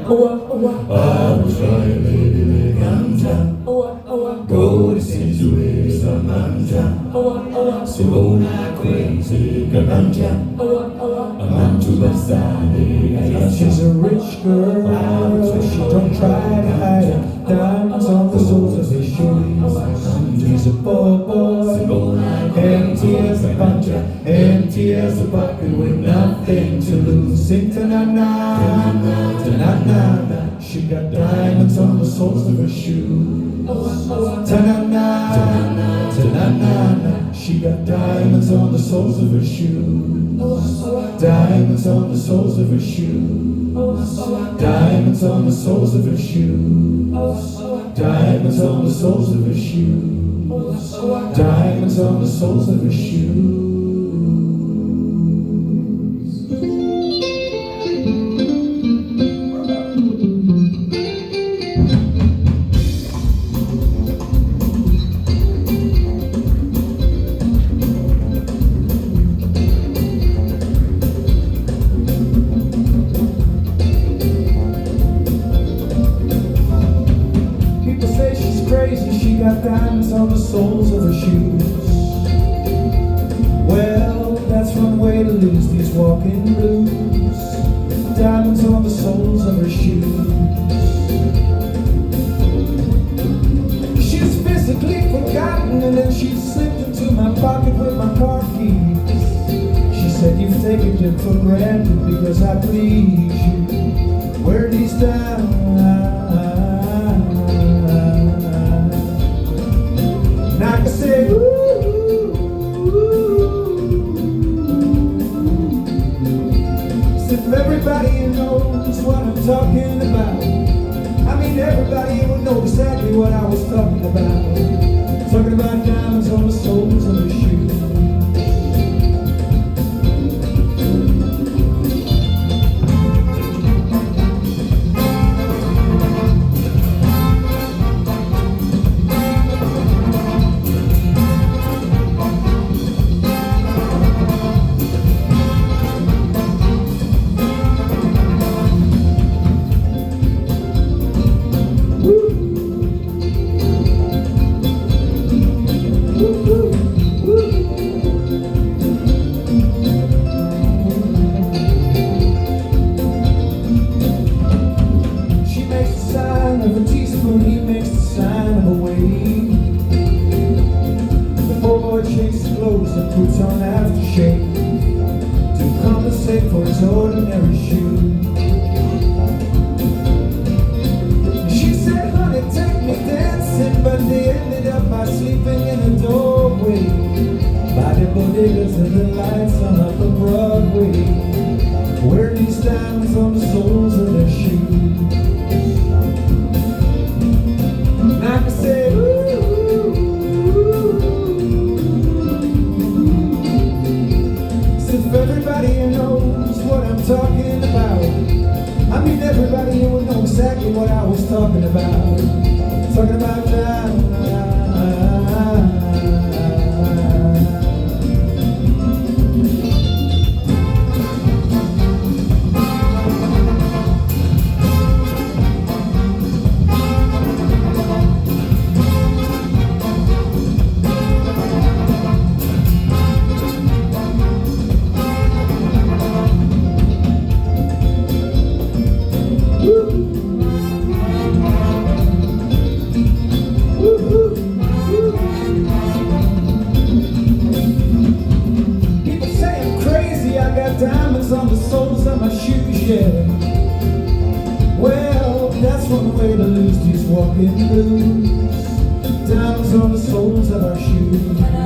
I will try, baby, ganja. Go to Sinjui, Samanja. Sibona crazy, ganja. I'm to Basani. She's a rich girl, she don't try to hide it. Diamonds on the soles of his shoes. He's a poor boy, empty as a buncher, empty as a bucket with nothing to lose. Sing ta-na-na, ta-na-na. She got diamonds on the soles of her shoes. Ta-na-na, ta-na-na. She got diamonds on the soles of her shoes. Diamonds on the soles of her shoes. Diamonds on the soles of her shoes. Diamonds on the soles of her shoes. Diamonds on the soles of her shoes. She got diamonds on the soles of her shoes. Well, that's one way to lose these walking blues. Diamonds on the soles of her shoes. She's physically forgotten, and then she slipped into my pocket with my car keys. She said, you've taken it for granted because I please you. Wear these down. I can say, ooh, ooh, ooh. So if everybody knows what I'm talking about, I mean everybody would know exactly what I was talking about. Talking about diamonds on the soles of the shoes. He makes the sign of a wave. The poor boy changes clothes and puts on aftershave to compensate for his ordinary shoes. She said, honey, take me dancing, but they ended up by sleeping in a doorway by the bodegas and the lights on Upper Broadway. Wear these diamonds on the soles of their shoes. I can say, ooh, ooh, ooh. So if everybody knows what I'm talking about, I mean everybody here will know exactly what I was talking about. Talking about diamonds on the soles of my shoes, yeah. Well, that's one way to lose these walking blues. Diamonds on the soles of our shoes.